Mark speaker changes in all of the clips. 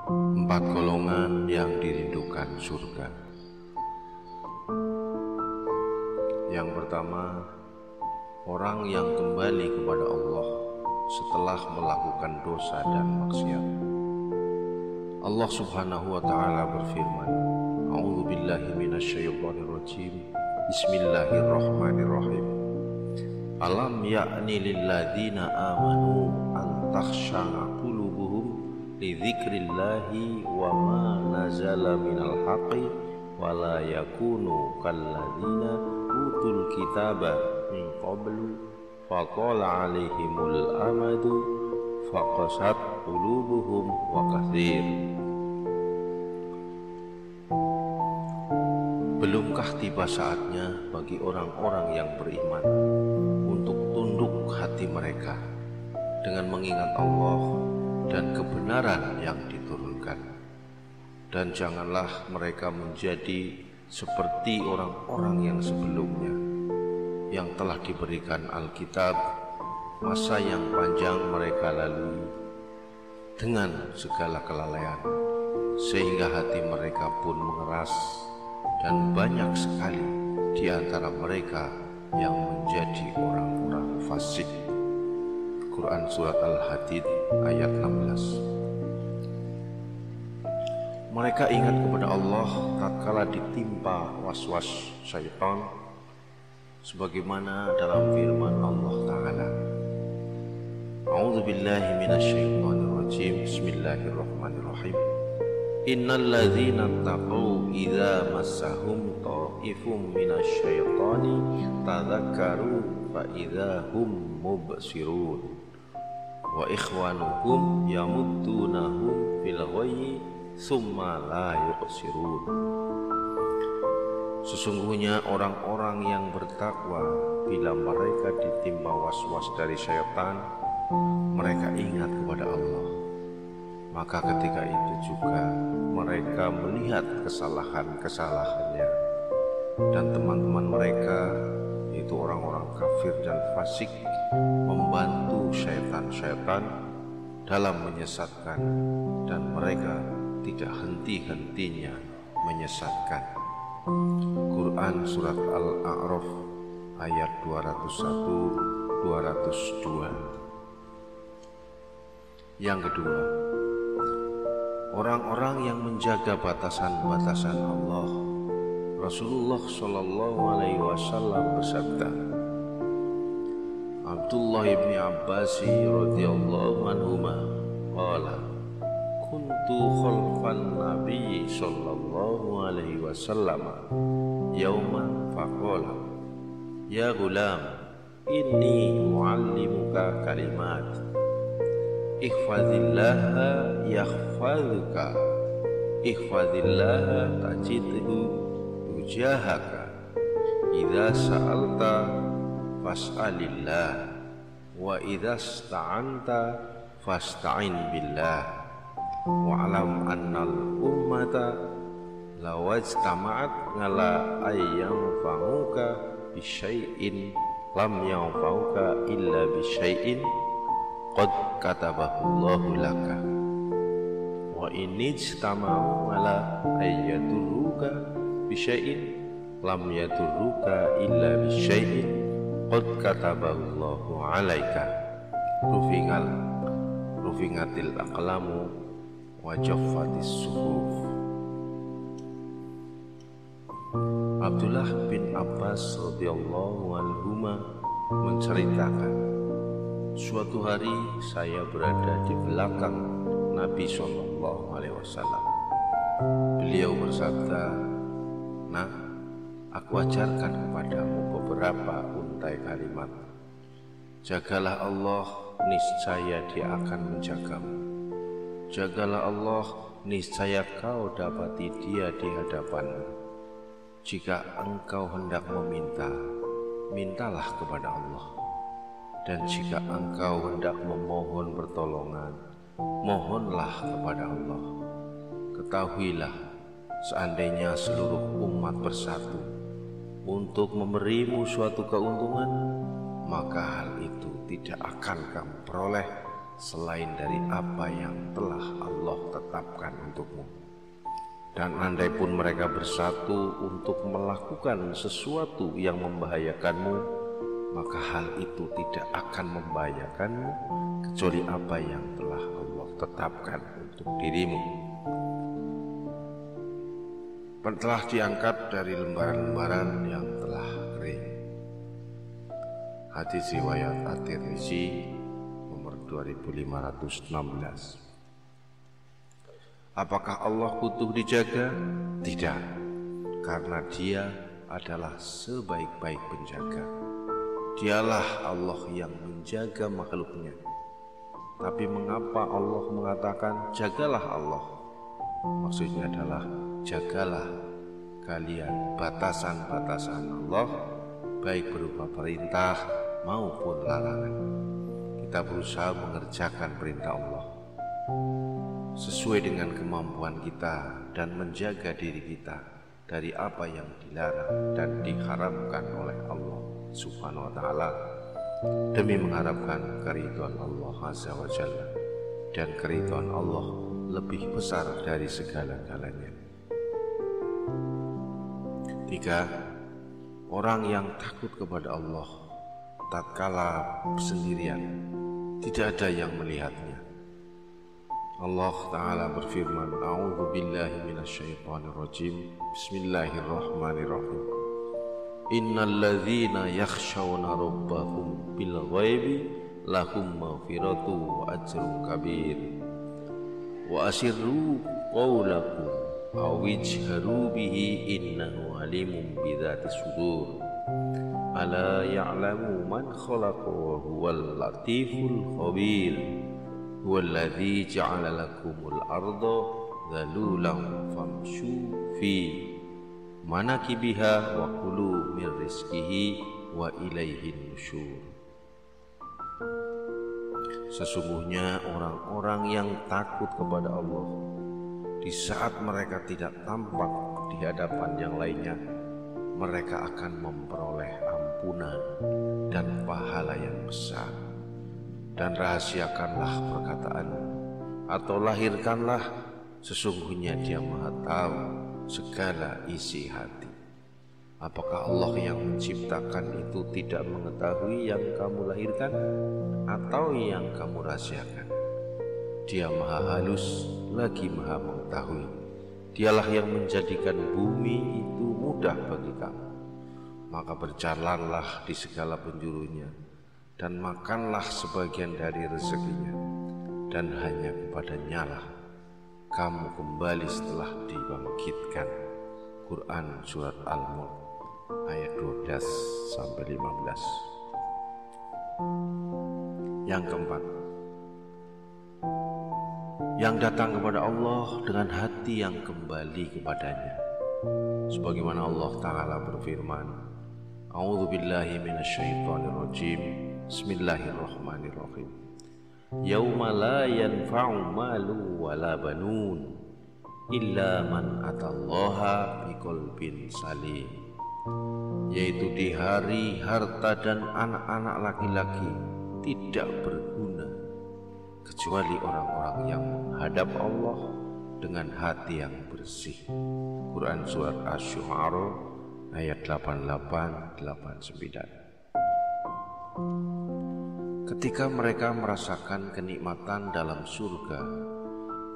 Speaker 1: Empat golongan yang dirindukan surga. Yang pertama, orang yang kembali kepada Allah setelah melakukan dosa dan maksiat. Allah Subhanahu wa ta'ala berfirman, A'udzu billahi minasyaitonir rajim. Bismillahirrahmanirrahim. Alam ya'ni lilladzina amanu an takhsha'a qulubuhum li dzikrillahi wa ma nazala minal haqqi wa la yakunu kalladzina utul kitaba min qablu faqala alaihimul amadu faqasat qulubuhum wa katsir. Belumkah tiba saatnya bagi orang-orang yang beriman untuk tunduk hati mereka dengan mengingat Allah dan kebenaran yang diturunkan, dan janganlah mereka menjadi seperti orang-orang yang sebelumnya yang telah diberikan Alkitab, masa yang panjang mereka lalui dengan segala kelalaian, sehingga hati mereka pun mengeras, dan banyak sekali di antara mereka yang menjadi orang-orang fasik. Quran Surat Al-Hadid ayat 16. Mereka ingat kepada Allah tatkala ditimpa was-was syaitan, sebagaimana dalam firman Allah Ta'ala, A'udzu billahi minasyaitonir rajim. Bismillahirrahmanirrahim. Innal ladzina taqaw idza massahum ta'ifum minasyaitani tadzakkaru fa idza hum mubsirun wa ikhwanuhum yamuddunahum fil ghayyi tsumma la yuqsirun. Sesungguhnya orang-orang yang bertakwa bila mereka ditimpa was-was dari syaitan, mereka ingat kepada Allah. Maka ketika itu juga mereka melihat kesalahan-kesalahannya, dan teman-teman mereka, yaitu orang-orang kafir dan fasik, membantu syaitan-syaitan dalam menyesatkan, dan mereka tidak henti-hentinya menyesatkan. Quran Surat Al-A'raf ayat 201-202. Yang kedua, orang-orang yang menjaga batasan-batasan Allah. Rasulullah Shallallahu Alaihi Wasallam bersabda, Abdullah ibn Abbas radhiyallahu anhuma qala, kuntu khalfan Nabi Shallallahu Alaihi Wasallam yauman faqala, ya gulam, inni muallimuka kalimat, ihfazillaha yahfazuka, ihfazillaha tajidhu tujahaka, idza sa'alta fas'alillah, wa idza ista'anta fasta'in billah, wa'alam annal ummata lawajtama'at ngala ayyanfa'uka bisyai'in lam yanfa'uka illa bisyai'in qad katabahullahu laka, wa inijtama'u ala ayyadurruka bisyai'in lam yadurruka illa bisyai'in qad katabahullahu alaika. Rufingatil aqlamu wa jaffatis suhuf. Abdullah bin Abbas radhiyallahu anhuma menceritakan, suatu hari saya berada di belakang Nabi Shallallahu Alaihi Wasallam. Beliau bersabda, "Nak, aku ajarkan kepadamu beberapa untai kalimat. Jagalah Allah, niscaya Dia akan menjagamu. Jagalah Allah, niscaya kau dapati Dia di hadapanmu. Jika engkau hendak meminta, mintalah kepada Allah. Dan jika engkau hendak memohon pertolongan, mohonlah kepada Allah. Ketahuilah, seandainya seluruh umat bersatu untuk memberimu suatu keuntungan, maka hal itu tidak akan kamu peroleh selain dari apa yang telah Allah tetapkan untukmu. Dan andai pun mereka bersatu untuk melakukan sesuatu yang membahayakanmu, maka hal itu tidak akan membahayakanmu kecuali apa yang telah Allah tetapkan untuk dirimu. Telah diangkat dari lembaran-lembaran yang telah kering. Hadis riwayat At-Tirmizi nomor 2516. Apakah Allah butuh dijaga? Tidak, karena Dia adalah sebaik-baik penjaga. Dialah Allah yang menjaga makhluknya. Tapi mengapa Allah mengatakan jagalah Allah? Maksudnya adalah jagalah kalian batasan-batasan Allah, baik berupa perintah maupun larangan. Kita berusaha mengerjakan perintah Allah sesuai dengan kemampuan kita dan menjaga diri kita dari apa yang dilarang dan diharamkan oleh Allah Subhanahu wa ta'ala, demi mengharapkan keridhaan Allah Azza wa Jalla, dan keridhaan Allah lebih besar dari segala-galanya. 3. Orang yang takut kepada Allah tatkala sendirian, tidak ada yang melihatnya. Allah Ta'ala berfirman, A'udzu billahi minasyaitonir rajim. Bismillahirrahmanirrahim. Innal ladzina yakhshawna rabbahum bil ghaibi lahum maghfiratu wa ajrun kabir. Wa asirru qawlakum aw ijharu bihi innahu alimun bidzati sudur. Ala ya'lamu man khalaqa wa huwal latiful khabir. Huwallazi ja'ala lakumul arda dhalulan famshu fi manakibiha wa kulu min rizqihi wa ilaihin nusyur. Sesungguhnya orang-orang yang takut kepada Allah, di saat mereka tidak tampak di hadapan yang lainnya, mereka akan memperoleh ampunan dan pahala yang besar. Dan rahasiakanlah perkataanmu, atau lahirkanlah, sesungguhnya Dia Maha tahu segala isi hati. Apakah Allah yang menciptakan itu tidak mengetahui yang kamu lahirkan atau yang kamu rahasiakan? Dia Maha halus lagi Maha mengetahui. Dialah yang menjadikan bumi itu mudah bagi kamu. Maka berjalanlah di segala penjurunya dan makanlah sebagian dari rezekinya, dan hanya kepadanya lah kamu kembali setelah dibangkitkan. Quran Surat Al-Mulk ayat 12-15. Yang keempat, yang datang kepada Allah dengan hati yang kembali kepadanya, sebagaimana Allah Ta'ala berfirman, A'udzu billahi minasyaitonir rajim. Bismillahirrahmanirrahim. Yauma la yanfa'u malu wala banun illa man atallaha biqalbin salim. Yaitu di hari harta dan anak-anak laki-laki tidak berguna kecuali orang-orang yang menghadap Allah dengan hati yang bersih. Quran Surat Asy-Syu'ara ayat 88-89. Ketika mereka merasakan kenikmatan dalam surga,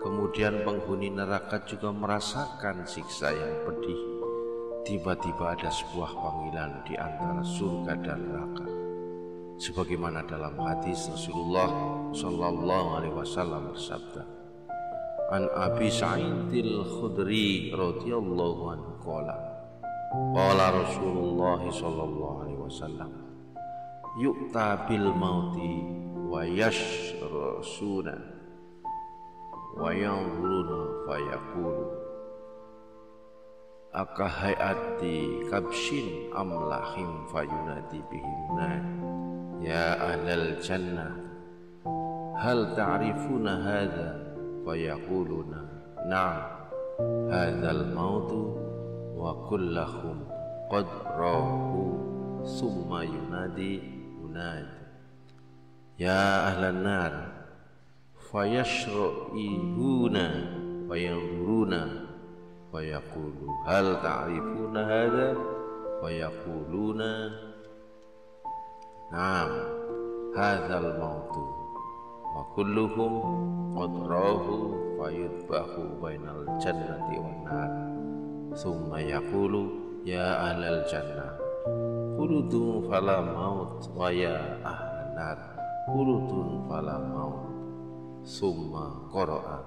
Speaker 1: kemudian penghuni neraka juga merasakan siksa yang pedih, tiba-tiba ada sebuah panggilan di antara surga dan neraka. Sebagaimana dalam hadis Rasulullah sallallahu alaihi wasallam bersabda, An Abi Sa'idil Khudri radhiyallahu anhu qala Rasulullah sallallahu alaihi wasallam, yu'ta bil mauti wa yashrasuna wa yanzuruna fayaqulu akahayati kabshin amlahim fayunadi bihimna ya ahlal jannah hal ta'rifuna hadha fayaquluna na'am hadzal mautu wa kullahum qad rahu summa yunadi ya ahlan nar fayashra'ibuna wa yanzuruna wa yaqulu hal ta'rifuna hadza wa yaquluna na'am hadzal mautu wa kulluhum qad rahu fayudbahu bainal jannati wan nar summa yaqulu ya ahlal jannah khuludun fala maut wa ya ahlan nar khuludun fala maut summa qara'a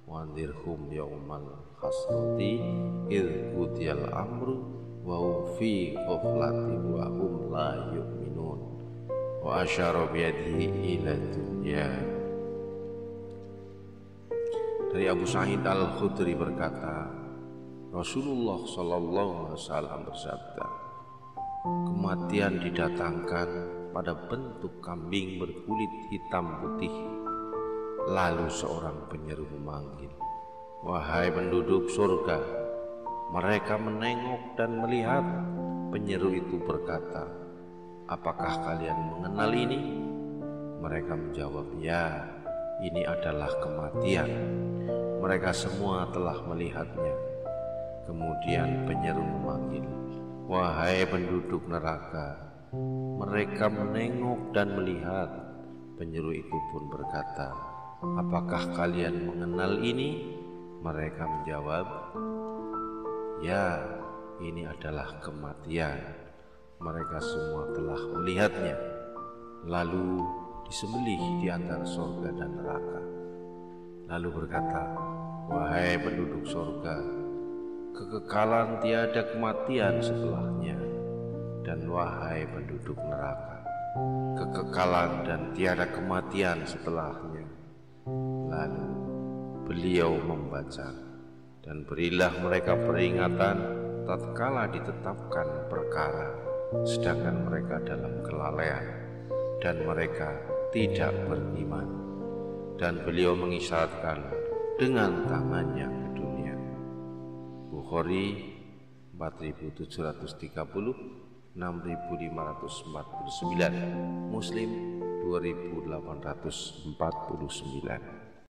Speaker 1: wandirhum yaumal hasrati idh qudiyal amru wa hum fi ghaflatin wa hum la yu'minun wa asyara biyadihi ila dunya. Dari Abu Sa'id Al-Khudri berkata, Rasulullah sallallahu alaihi wasallam bersabda, kematian didatangkan pada bentuk kambing berkulit hitam putih. Lalu seorang penyeru memanggil, wahai penduduk surga. Mereka menengok dan melihat. Penyeru itu berkata, apakah kalian mengenal ini? Mereka menjawab, ya, ini adalah kematian. Mereka semua telah melihatnya. Kemudian penyeru memanggil, wahai penduduk neraka. Mereka menengok dan melihat. Penyeru itu pun berkata, apakah kalian mengenal ini? Mereka menjawab, ya, ini adalah kematian. Mereka semua telah melihatnya. Lalu disembelih di antara surga dan neraka. Lalu berkata, wahai penduduk surga, kekekalan tiada kematian setelahnya. Dan wahai penduduk neraka, kekekalan dan tiada kematian setelahnya. Lalu beliau membaca, dan berilah mereka peringatan tatkala ditetapkan perkara, sedangkan mereka dalam kelalaian dan mereka tidak beriman. Dan beliau mengisyaratkan dengan tangannya ke dunia. Bukhari 4730, 6549, Muslim 2849.